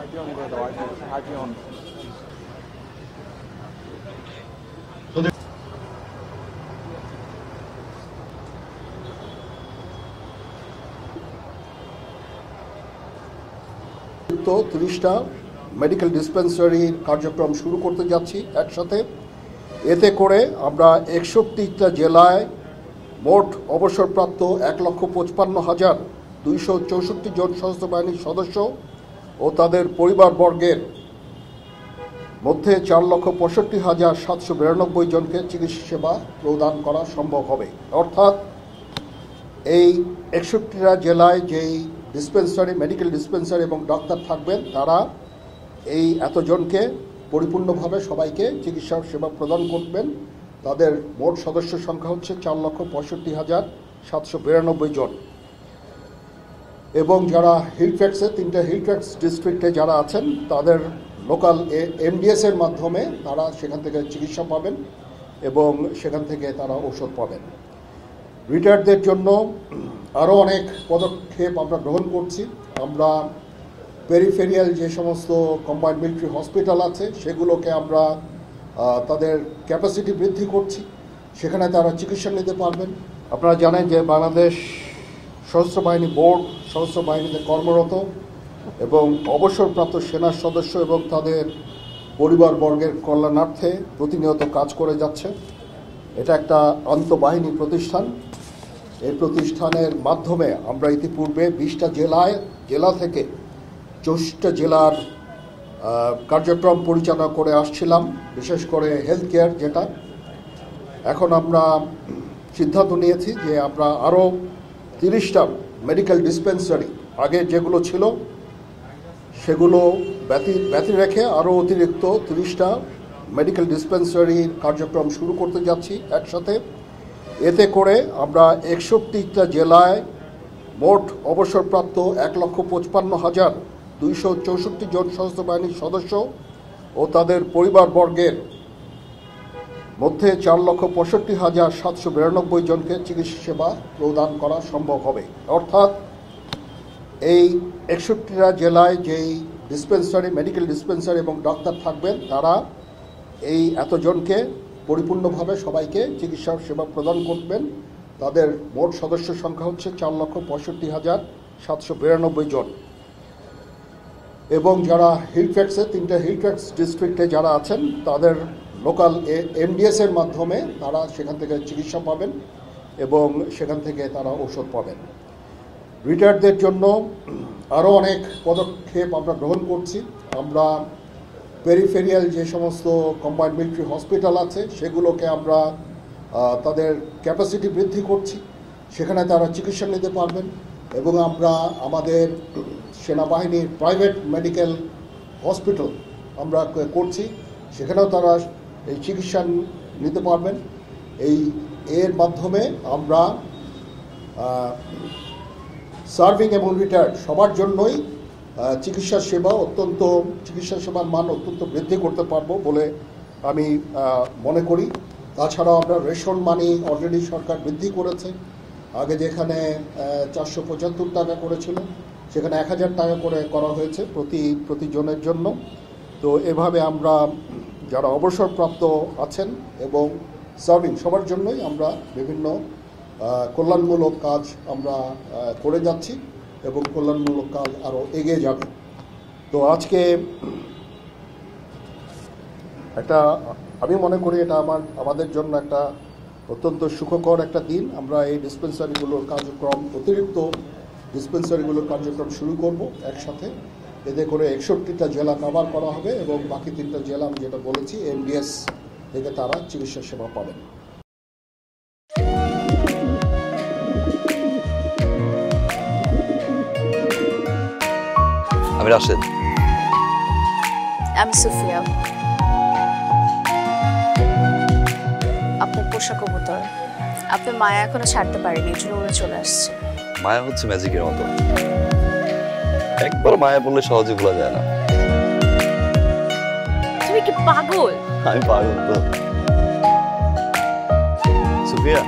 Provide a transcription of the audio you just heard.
তো 30টা মেডিকেল ডিসপেন্সারির কার্যক্রম শুরু করতে যাচ্ছি একসাথে। এতে করে আমরা 61টা জেলায় মোট অবসরপ্রাপ্ত 1,55,264 জন সশস্ত্র বাহিনীর সদস্য ও তাদের পরিবারবর্গের মধ্যে 4,65,792 জনকে চিকিৎসা সেবা প্রদান করা সম্ভব হবে। অর্থাৎ এই 61টা জেলায় যেই ডিসপেন্সারি, মেডিকেল ডিসপেন্সারি এবং ডাক্তার থাকবেন, তারা এই এতজনকে পরিপূর্ণভাবে সবাইকে চিকিৎসা সেবা প্রদান করবেন। তাদের মোট সদস্য সংখ্যা হচ্ছে 4,65,792 জন। এবং যারা হিলফ্যাক্সে, 3টে হিলফ্যাক্স ডিস্ট্রিক্টে যারা আছেন, তাদের লোকাল এমডিএস এর মাধ্যমে তারা সেখান থেকে চিকিৎসা পাবেন এবং সেখান থেকে তারা ঔষধ পাবেন। রিটায়ার্ডদের জন্য আরও অনেক পদক্ষেপ আমরা গ্রহণ করছি। আমরা পেরিফেরিয়াল যে সমস্ত কম্বাইন্ড মিলিটারি হসপিটাল আছে, সেগুলোকে আমরা তাদের ক্যাপাসিটি বৃদ্ধি করছি, সেখানে তারা চিকিৎসা নিতে পারবেন। আপনারা জানেন যে বাংলাদেশ সশস্ত্র বাহিনী বোর্ড সশস্ত্র বাহিনীতে কর্মরত এবং অবসরপ্রাপ্ত সেনা সদস্য এবং তাদের পরিবারবর্গের কল্যাণার্থে প্রতিনিয়ত কাজ করে যাচ্ছে। এটা একটা আন্তঃবাহিনী প্রতিষ্ঠান। এই প্রতিষ্ঠানের মাধ্যমে আমরা ইতিপূর্বে 20টা জেলা থেকে 64টা জেলার কার্যক্রম পরিচালনা করে আসছিলাম, বিশেষ করে হেলথ কেয়ার যেটা। এখন আমরা সিদ্ধান্ত নিয়েছি যে আমরা আরও 30টা মেডিকেল ডিসপেন্সারি, আগে যেগুলো ছিল সেগুলো ব্যতি রেখে আরও অতিরিক্ত 30টা মেডিকেল ডিসপেন্সারির কার্যক্রম শুরু করতে যাচ্ছি একসাথে। এতে করে আমরা 61টা জেলায় মোট অবসরপ্রাপ্ত 1,55,264 জন সশস্ত্র বাহিনীর সদস্য ও তাদের পরিবারবর্গের মধ্যে 4,65,792 জনকে চিকিৎসা সেবা প্রদান করা সম্ভব হবে। অর্থাৎ এই 61টা জেলায় যেই ডিসপেন্সারি, মেডিকেল ডিসপেন্সারি এবং ডাক্তার থাকবেন, তারা এই এতজনকে পরিপূর্ণভাবে সবাইকে চিকিৎসা সেবা প্রদান করবেন। তাদের মোট সদস্য সংখ্যা হচ্ছে 4,65,792 জন। এবং যারা হিলফ্যাক্সে, 3টে হিলফ্যাক্স ডিস্ট্রিক্টে যারা আছেন, তাদের লোকাল এমডিএস এর মাধ্যমে তারা সেখান থেকে চিকিৎসা পাবেন এবং সেখান থেকে তারা ঔষধ পাবেন। রিটায়ার্ডদের জন্য আরও অনেক পদক্ষেপ আমরা গ্রহণ করছি। আমরা পেরিফেরিয়াল যে সমস্ত কম্বাইন্ড মিলিটারি হসপিটাল আছে, সেগুলোকে আমরা তাদের ক্যাপাসিটি বৃদ্ধি করছি, সেখানে তারা চিকিৎসা নিতে পারবেন। এবং আমরা আমাদের সেনাবাহিনীর প্রাইভেট মেডিকেল হসপিটাল আমরা করছি, সেখানেও তারা এই চিকিৎসা নিতে পারবেন। এর মাধ্যমে আমরা সার্ভিং এবং রিটায়ার্ড সবার জন্যই চিকিৎসা সেবার মান অত্যন্ত বৃদ্ধি করতে পারবো বলে আমি মনে করি। তাছাড়াও আমরা রেশন মানি অলরেডি সরকার বৃদ্ধি করেছে। আগে যেখানে 475 টাকা করেছিল, সেখানে 1000 টাকা করে করা হয়েছে প্রতি জনের জন্য। তো এভাবে আমরা যারা অবসরপ্রাপ্ত আছেন এবং সার্ভিং সবার জন্যই আমরা বিভিন্ন কল্যাণমূলক কাজ আমরা করে যাচ্ছি এবং কল্যাণমূলক কাজ আরও এগিয়ে যাবে। তো আজকে আমি মনে করি এটা আমাদের জন্য একটা অত্যন্ত সুখকর একটা দিন। আমরা এই ডিসপেন্সারিগুলোর কার্যক্রম, অতিরিক্ত ডিসপেন্সারিগুলোর কার্যক্রম শুরু করব একসাথে। এতে করে 61টা জেলা কভার করা হবে এবং বাকি 3টা জেলা আমি যেটা বলেছি এমডিএস থেকে তারা চিকিৎসা সেবা পাবেন। আমি রাশেদ। আমি সুফিয়া। আপনার পোষা কবুতর, আপনার মায়া এখনো ছাড়তে পারেনি, এই জন্য উড়ে চলে আসছে। মায়া হচ্ছে ম্যাজিকের মতো, একবার মায়া বললে সহজে ভোলা যায় না। তুমি কি পাগল? আমি পাগল তো। সুফিয়া,